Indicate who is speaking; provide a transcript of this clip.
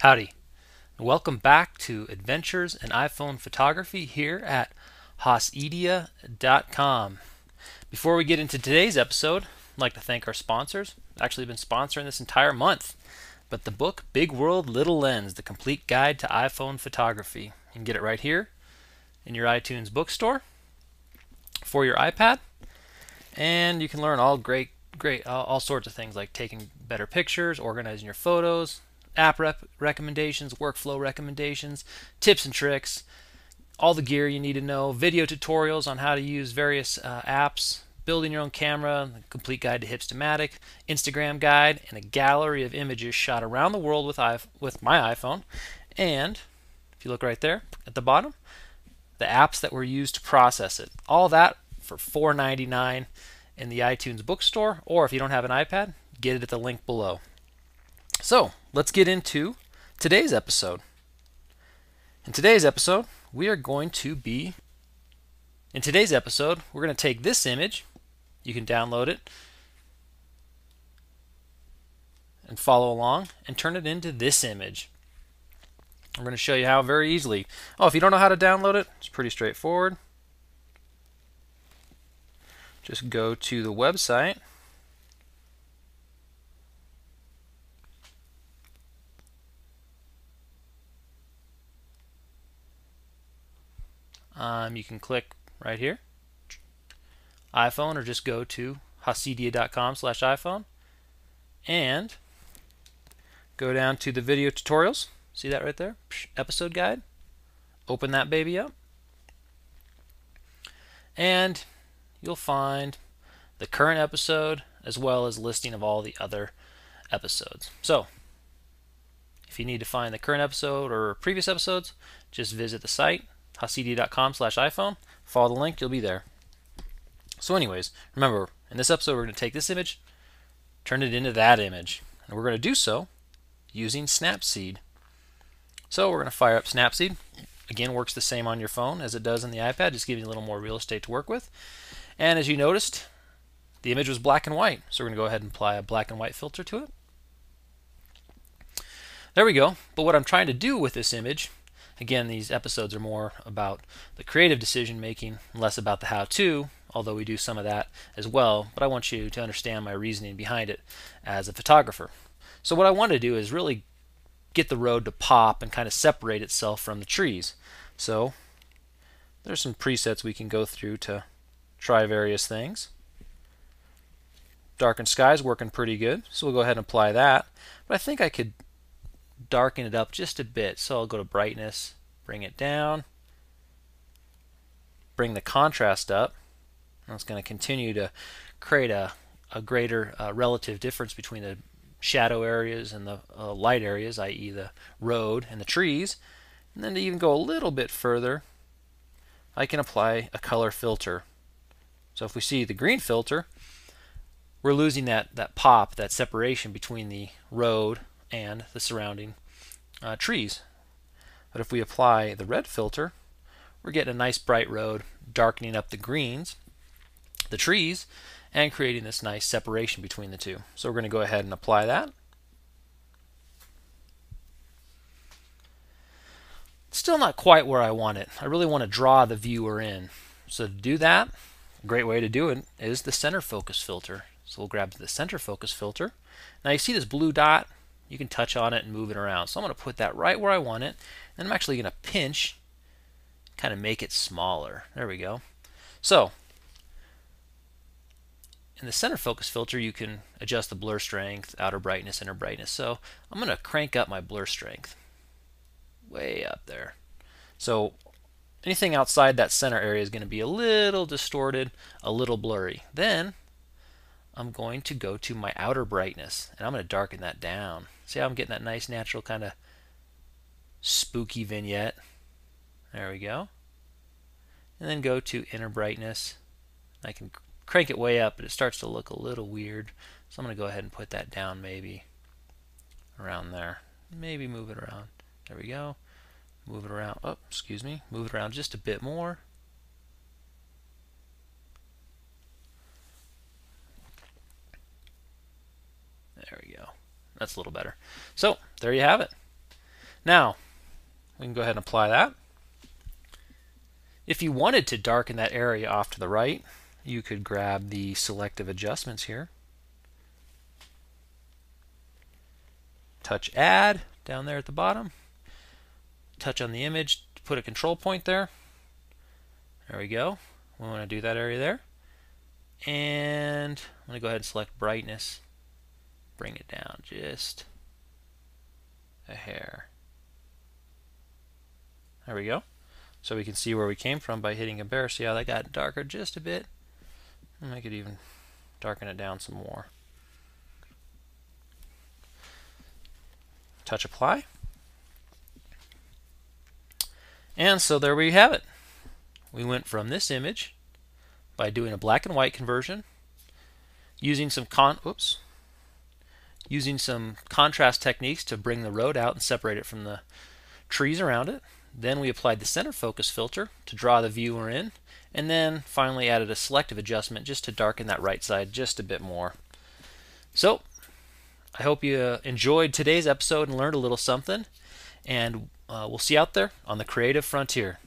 Speaker 1: Howdy. Welcome back to Adventures in iPhone Photography here at hossedia.com. Before we get into today's episode, I'd like to thank our sponsors. I've actually been sponsoring this entire month. But the book, Big World, Little Lens, The Complete Guide to iPhone Photography. You can get it right here in your iTunes bookstore for your iPad. And you can learn all all sorts of things like taking better pictures, organizing your photos, app recommendations, workflow recommendations, tips and tricks, all the gear you need to know, video tutorials on how to use various apps, building your own camera, a complete guide to Hipstamatic, Instagram guide, and a gallery of images shot around the world with my iPhone. And if you look right there at the bottom, the apps that were used to process it. All that for $4.99 in the iTunes bookstore, or if you don't have an iPad, get it at the link below. So, let's get into today's episode. In today's episode, we're going to take this image, you can download it and follow along, and turn it into this image. I'm going to show you how very easily. Oh, if you don't know how to download it, it's pretty straightforward. Just go to the website. You can click right here, iPhone, or just go to hossedia.com/iPhone and go down to the video tutorials. See that right there? Episode guide. Open that baby up. And you'll find the current episode as well as listing of all the other episodes. So, if you need to find the current episode or previous episodes, just visit the site, hossedia.com/iPhone. Follow the link, you'll be there. So anyways, remember, in this episode we're going to take this image, turn it into that image. And we're going to do so using Snapseed. So we're going to fire up Snapseed. Again, works the same on your phone as it does on the iPad, just giving you a little more real estate to work with. And as you noticed, the image was black and white. So we're going to go ahead and apply a black and white filter to it. There we go. But what I'm trying to do with this image, again, these episodes are more about the creative decision making, less about the how-to, although we do some of that as well. But I want you to understand my reasoning behind it as a photographer. So what I want to do is really get the road to pop and kind of separate itself from the trees. So there's some presets we can go through to try various things. Darken sky is working pretty good, so we'll go ahead and apply that. But I think I could darken it up just a bit. So I'll go to brightness, bring it down, bring the contrast up. And it's going to continue to create a greater relative difference between the shadow areas and the light areas, i.e. the road and the trees. And then to even go a little bit further, I can apply a color filter. So if we see the green filter, we're losing that pop, that separation between the road and the surrounding trees. But if we apply the red filter, we're getting a nice bright road, darkening up the greens, the trees, and creating this nice separation between the two. So we're going to go ahead and apply that. Still not quite where I want it. I really want to draw the viewer in. So to do that, a great way to do it is the center focus filter. So we'll grab the center focus filter. Now you see this blue dot? You can touch on it and move it around. So I'm going to put that right where I want it. And I'm actually going to pinch, kind of make it smaller. There we go. So in the center focus filter, you can adjust the blur strength, outer brightness, inner brightness. So I'm going to crank up my blur strength way up there. So anything outside that center area is going to be a little distorted, a little blurry. Then I'm going to go to my outer brightness, and I'm going to darken that down. See how I'm getting that nice natural kind of spooky vignette? There we go. And then go to inner brightness. I can crank it way up, but it starts to look a little weird. So I'm going to go ahead and put that down maybe around there. Maybe move it around. There we go. Move it around. Oh, excuse me. Move it around just a bit more. There we go. That's a little better. So there you have it. Now, we can go ahead and apply that. If you wanted to darken that area off to the right, you could grab the selective adjustments here. Touch Add down there at the bottom. Touch on the image to put a control point there. There we go. We want to do that area there. And I'm going to go ahead and select brightness. Bring it down just a hair. There we go. So we can see where we came from by hitting a bear. See how that got darker just a bit? I'll make it even darken it down some more. Touch Apply. And so there we have it. We went from this image by doing a black and white conversion, using some contrast techniques to bring the road out and separate it from the trees around it. Then we applied the center focus filter to draw the viewer in, and then finally added a selective adjustment just to darken that right side just a bit more. So I hope you enjoyed today's episode and learned a little something, and we'll see you out there on the creative frontier.